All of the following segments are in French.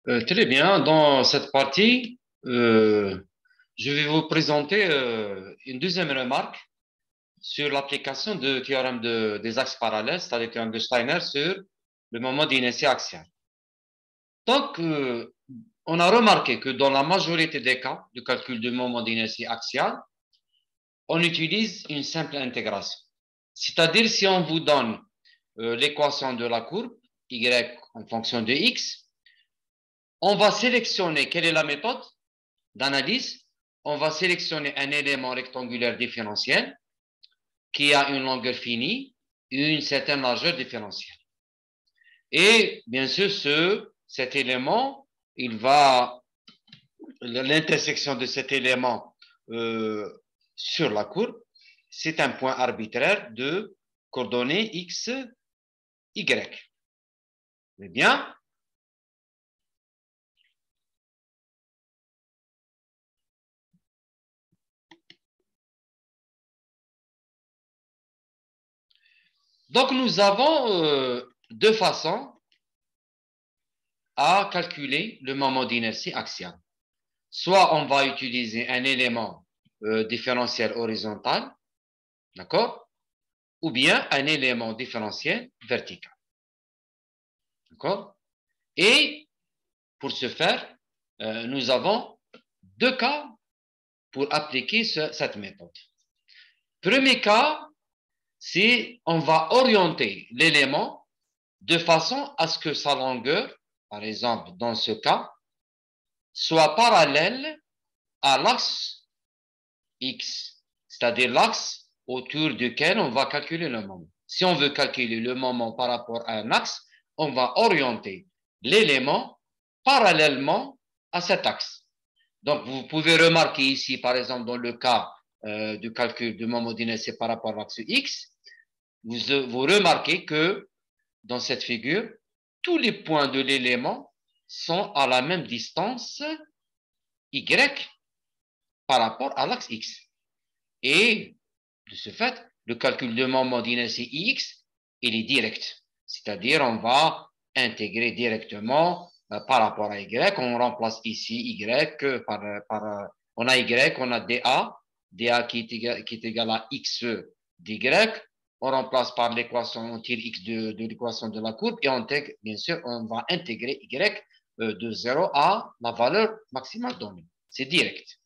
Très bien. Dans cette partie, je vais vous présenter une deuxième remarque sur l'application du théorème des axes parallèles, c'est-à-dire le théorème de Steiner sur le moment d'inertie axiale. Donc, on a remarqué que dans la majorité des cas de calcul du moment d'inertie axiale, on utilise une simple intégration. C'est-à-dire, si on vous donne l'équation de la courbe, y en fonction de x, on va sélectionner, quelle est la méthode d'analyse? On va sélectionner un élément rectangulaire différentiel qui a une longueur finie et une certaine largeur différentielle. Et bien sûr, cet élément, l'intersection de cet élément sur la courbe, c'est un point arbitraire de coordonnées x, y. Eh bien, donc nous avons deux façons à calculer le moment d'inertie axiale. Soit on va utiliser un élément différentiel horizontal, d'accord? Ou bien un élément différentiel vertical, d'accord? Et pour ce faire, nous avons deux cas pour appliquer cette méthode. Premier cas, c'est on va orienter l'élément de façon à ce que sa longueur, par exemple dans ce cas, soit parallèle à l'axe X, c'est-à-dire l'axe autour duquel on va calculer le moment. Si on veut calculer le moment par rapport à un axe, on va orienter l'élément parallèlement à cet axe. Donc, vous pouvez remarquer ici, par exemple, dans le cas du calcul du moment d'inertie par rapport à l'axe X, vous remarquez que dans cette figure, tous les points de l'élément sont à la même distance Y par rapport à l'axe X. Et de ce fait, le calcul de moment d'inertie X, il est direct. C'est-à-dire, on va intégrer directement par rapport à Y. On remplace ici Y on a Y, on a DA qui est égal à XE d'Y. On remplace par l'équation, on tire X de l'équation de la courbe et on intègre, bien sûr, on va intégrer Y de 0 à la valeur maximale donnée. C'est direct.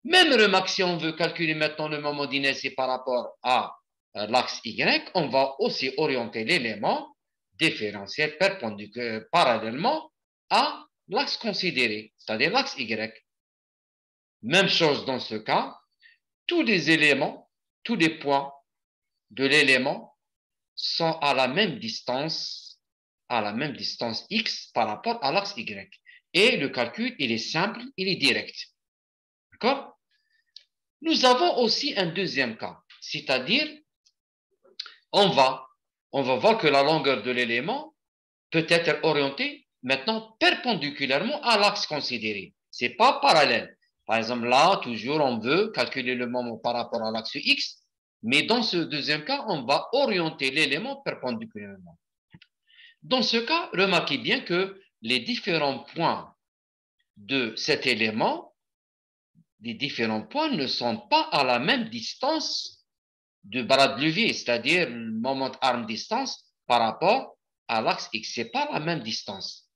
Même remarque, si on veut calculer maintenant le moment d'inertie par rapport à l'axe Y, on va aussi orienter l'élément différentiel perpendiculaire parallèlement à l'axe considéré, c'est-à-dire l'axe Y. Même chose dans ce cas, tous les éléments, tous les points de l'élément sont à la même distance X par rapport à l'axe Y. Et le calcul, il est simple, il est direct. D'accord? Nous avons aussi un deuxième cas, c'est-à-dire on va, on va voir que la longueur de l'élément peut être orientée maintenant perpendiculairement à l'axe considéré. Ce n'est pas parallèle. Par exemple, là, toujours, on veut calculer le moment par rapport à l'axe X, mais dans ce deuxième cas, on va orienter l'élément perpendiculairement. Dans ce cas, remarquez bien que les différents points de cet élément, les différents points ne sont pas à la même distance de bras de levier, c'est-à-dire le moment arme distance par rapport à l'axe X. Ce n'est pas la même distance.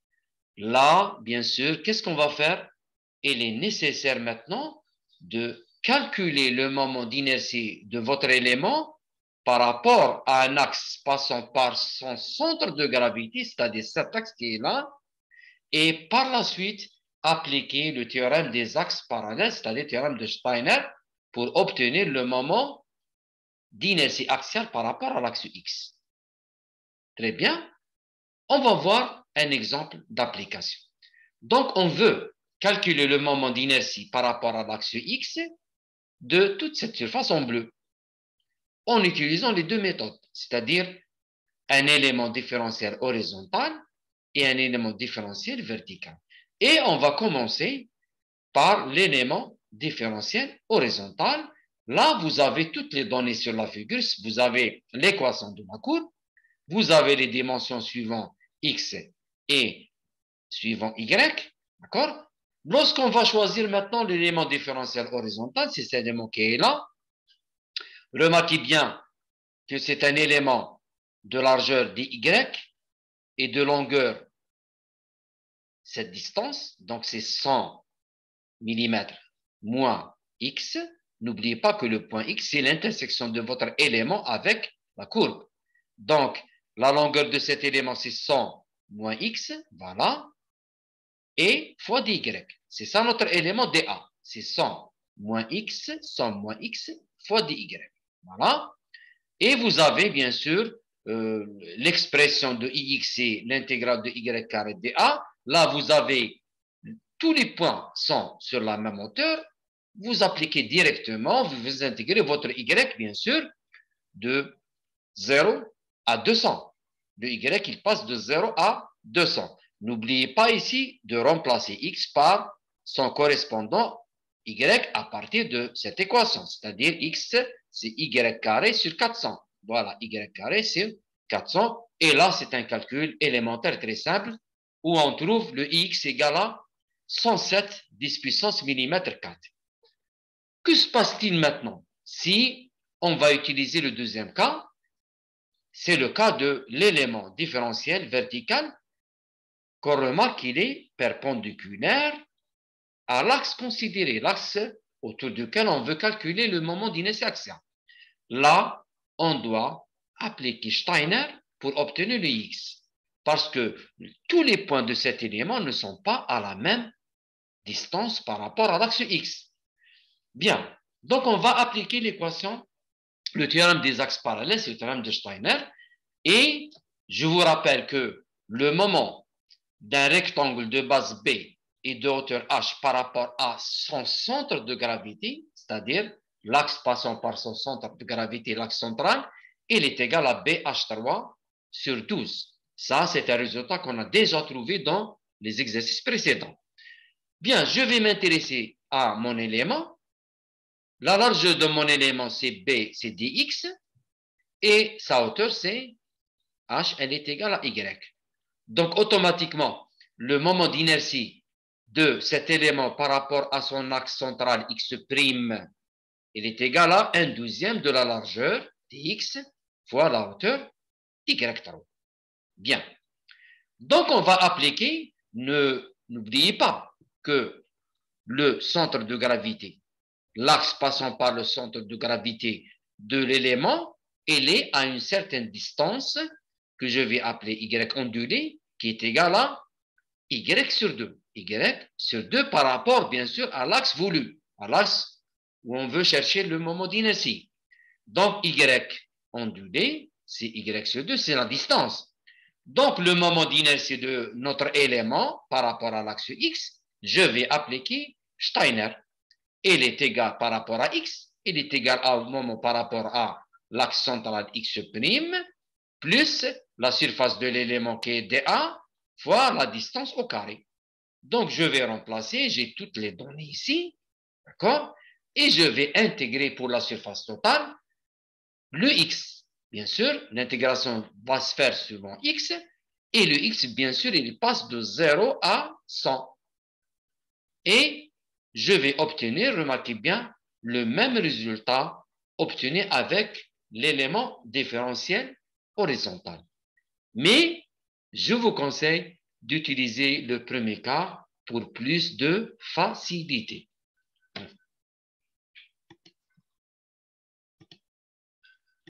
Là, bien sûr, qu'est-ce qu'on va faire? Il est nécessaire maintenant de calculer le moment d'inertie de votre élément par rapport à un axe passant par son centre de gravité, c'est-à-dire cet axe qui est là, et par la suite appliquer le théorème des axes parallèles, c'est-à-dire le théorème de Steiner, pour obtenir le moment d'inertie axiale par rapport à l'axe X. Très bien. On va voir un exemple d'application. Donc, on veut calculer le moment d'inertie par rapport à l'axe X de toute cette surface en bleu en utilisant les deux méthodes, c'est-à-dire un élément différentiel horizontal et un élément différentiel vertical. Et on va commencer par l'élément différentiel horizontal. Là, vous avez toutes les données sur la figure. Vous avez l'équation de la courbe. Vous avez les dimensions suivantes x et suivant y, d'accord? Lorsqu'on va choisir maintenant l'élément différentiel horizontal, c'est cet élément qui est là. Remarquez bien que c'est un élément de largeur dy et de longueur cette distance, donc c'est 100 mm moins x. N'oubliez pas que le point x, c'est l'intersection de votre élément avec la courbe. Donc, la longueur de cet élément, c'est 100 moins x, voilà, et fois dy. C'est ça notre élément dA. C'est 100 moins x fois dy. Voilà. Et vous avez bien sûr l'expression de ix, c'est l'intégrale de y carré dA. Là, vous avez tous les points sont sur la même hauteur. Vous appliquez directement, vous intégrez votre y, bien sûr, de 0 à 200. Le y, il passe de 0 à 200. N'oubliez pas ici de remplacer x par son correspondant y à partir de cette équation, c'est-à-dire x, c'est y carré sur 400. Voilà, y carré sur 400. Et là, c'est un calcul élémentaire très simple où on trouve le ix égal à 107 10 puissance millimètre 4. Que se passe-t-il maintenant si on va utiliser le deuxième cas? C'est le cas de l'élément différentiel vertical qu'on remarque qu'il est perpendiculaire à l'axe considéré, l'axe autour duquel on veut calculer le moment d'inertie. Là, on doit appliquer Steiner pour obtenir le x, parce que tous les points de cet élément ne sont pas à la même distance par rapport à l'axe x. Bien, donc on va appliquer l'équation, le théorème des axes parallèles, c'est le théorème de Steiner, et je vous rappelle que le moment d'un rectangle de base B et de hauteur h par rapport à son centre de gravité, c'est-à-dire l'axe passant par son centre de gravité, l'axe central, il est égal à BH3 sur 12. Ça, c'est un résultat qu'on a déjà trouvé dans les exercices précédents. Bien, je vais m'intéresser à mon élément. La largeur de mon élément, c'est B, c'est dx, et sa hauteur, c'est h, elle est égale à y. Donc, automatiquement, le moment d'inertie de cet élément par rapport à son axe central x', il est égal à 1/12 de la largeur dx fois la hauteur y'. Bien. Donc, on va appliquer, n'oubliez pas que le centre de gravité, l'axe passant par le centre de gravité de l'élément, il est à une certaine distance que je vais appeler y ondulé, qui est égal à y sur 2. Y sur 2 par rapport, bien sûr, à l'axe voulu, à l'axe où on veut chercher le moment d'inertie. Donc, y ondulé, c'est y sur 2, c'est la distance. Donc, le moment d'inertie de notre élément par rapport à l'axe x, je vais appliquer Steiner. Il est égal par rapport à x, il est égal au moment par rapport à l'axe central x', plus la surface de l'élément qui est dA, fois la distance au carré. Donc, je vais remplacer, j'ai toutes les données ici, d'accord? Et je vais intégrer pour la surface totale le x. Bien sûr, l'intégration va se faire suivant x, et le x, bien sûr, il passe de 0 à 100. Et je vais obtenir, remarquez bien, le même résultat obtenu avec l'élément différentiel horizontal. Mais je vous conseille d'utiliser le premier cas pour plus de facilité.